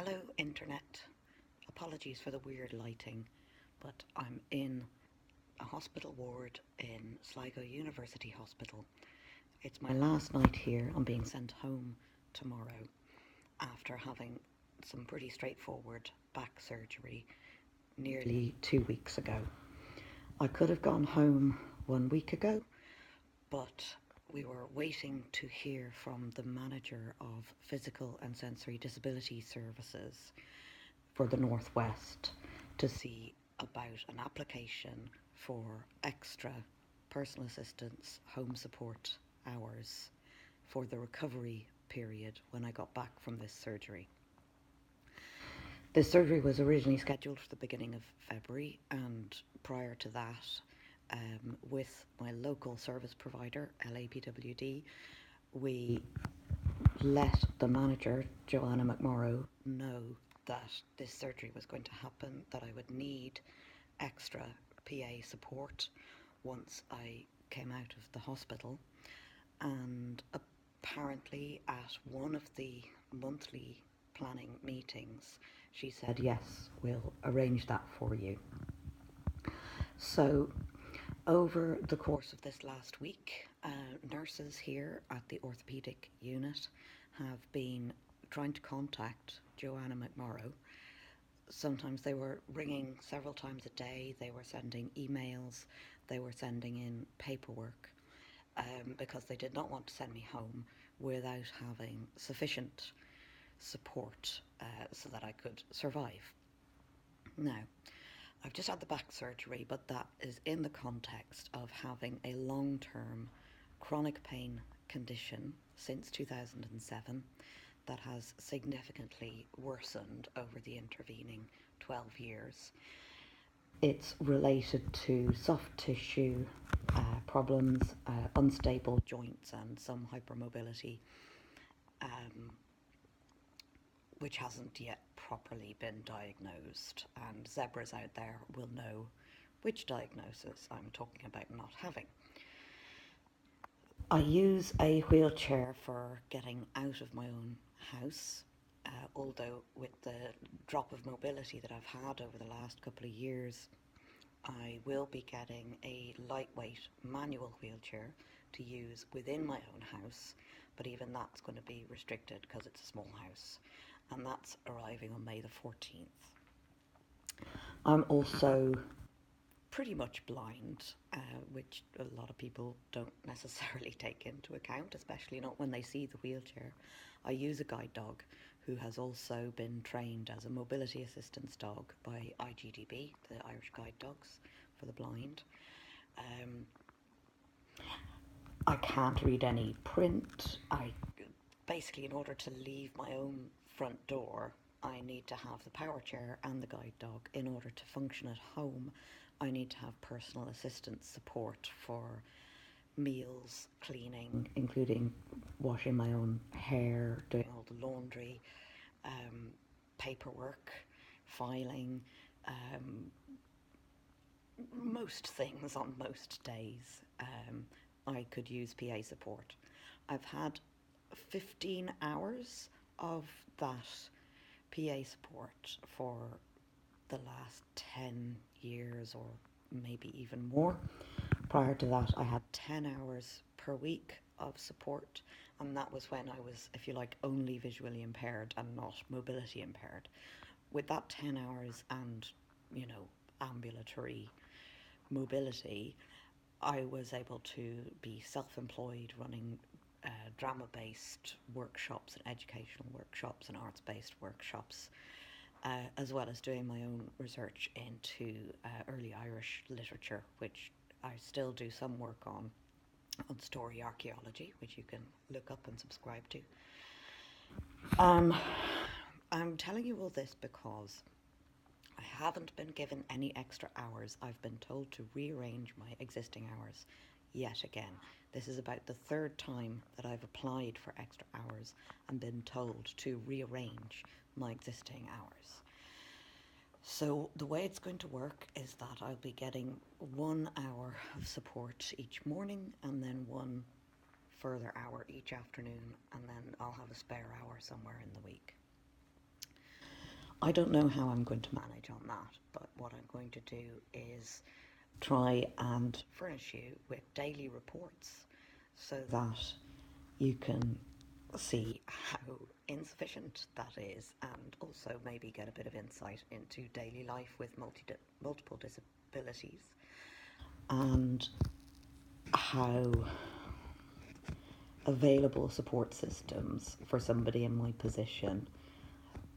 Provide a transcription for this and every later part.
Hello, Internet. Apologies for the weird lighting, but I'm in a hospital ward in Sligo University Hospital. It's my last night here. I'm being sent home tomorrow after having some pretty straightforward back surgery nearly 2 weeks ago. I could have gone home 1 week ago, but we were waiting to hear from the manager of Physical and Sensory Disability Services for the Northwest to see about an application for extra personal assistance home support hours for the recovery period when I got back from this surgery. This surgery was originally scheduled for the beginning of February, and prior to that, with my local service provider, LAPWD, we let the manager, Joanna McMorrow, know that this surgery was going to happen, that I would need extra PA support once I came out of the hospital. And apparently at one of the monthly planning meetings, she said, yes, we'll arrange that for you. So over the course of this last week, nurses here at the orthopaedic unit have been trying to contact Joanna McMorrow. Sometimes they were ringing several times a day, they were sending emails, they were sending in paperwork, because they did not want to send me home without having sufficient support so that I could survive. Now, I've just had the back surgery, but that is in the context of having a long-term chronic pain condition since 2007 that has significantly worsened over the intervening 12 years. It's related to soft tissue problems, unstable joints and some hypermobility, which hasn't yet properly been diagnosed, and zebras out there will know which diagnosis I'm talking about not having. I use a wheelchair for getting out of my own house, although with the drop of mobility that I've had over the last couple of years, I will be getting a lightweight manual wheelchair to use within my own house, but even that's going to be restricted because it's a small house, and that's arriving on May the 14th. I'm also pretty much blind, which a lot of people don't necessarily take into account, especially not when they see the wheelchair. I use a guide dog who has also been trained as a mobility assistance dog by IGDB, the Irish Guide Dogs for the Blind. I can't read any print. Basically, in order to leave my own front door, I need to have the power chair and the guide dog. In order to function at home, I need to have personal assistance support for meals, cleaning, including washing my own hair, doing all the laundry, paperwork, filing, most things on most days. I could use PA support. I've had 15 hours of that PA support for the last 10 years or maybe even more. Prior to that, I had 10 hours per week of support, and that was when I was, if you like, only visually impaired and not mobility impaired. With that 10 hours and, ambulatory mobility, I was able to be self-employed, running drama-based workshops and educational workshops and arts-based workshops, as well as doing my own research into early Irish literature, which I still do some work on story archaeology, which you can look up and subscribe to. I'm telling you all this because I haven't been given any extra hours. I've been told to rearrange my existing hours yet again. This is about the third time that I've applied for extra hours and been told to rearrange my existing hours. So the way it's going to work is that I'll be getting 1 hour of support each morning and then 1 further hour each afternoon, and then I'll have a spare hour somewhere in the week. I don't know how I'm going to manage on that, but what I'm going to do is try and furnish you with daily reports so that you can see how insufficient that is, and also maybe get a bit of insight into daily life with multiple disabilities, and how available support systems for somebody in my position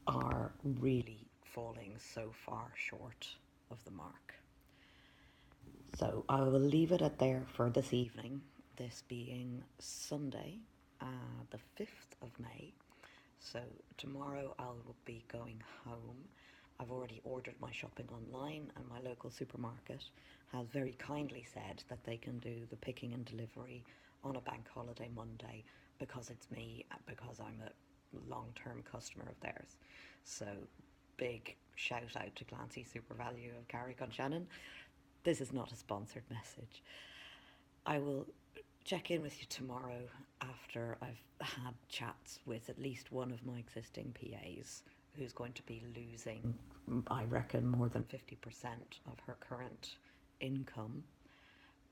are really falling so far short of the mark. So I will leave it at there for this evening, this being Sunday, the 5th of May. So tomorrow I'll be going home. I've already ordered my shopping online, and my local supermarket has very kindly said that they can do the picking and delivery on a bank holiday Monday because it's me, because I'm a long-term customer of theirs. So big shout out to Clancy Super Value of Carrick-on-Shannon. This is not a sponsored message. I will check in with you tomorrow after I've had chats with at least one of my existing PAs, who's going to be losing, I reckon, more than 50% of her current income,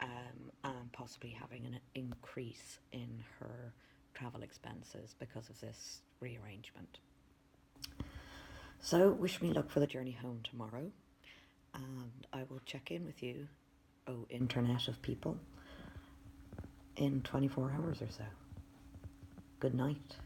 and possibly having an increase in her travel expenses because of this rearrangement. So wish me luck for the journey home tomorrow, and I will check in with you, oh internet of people, in 24 hours or so. Good night.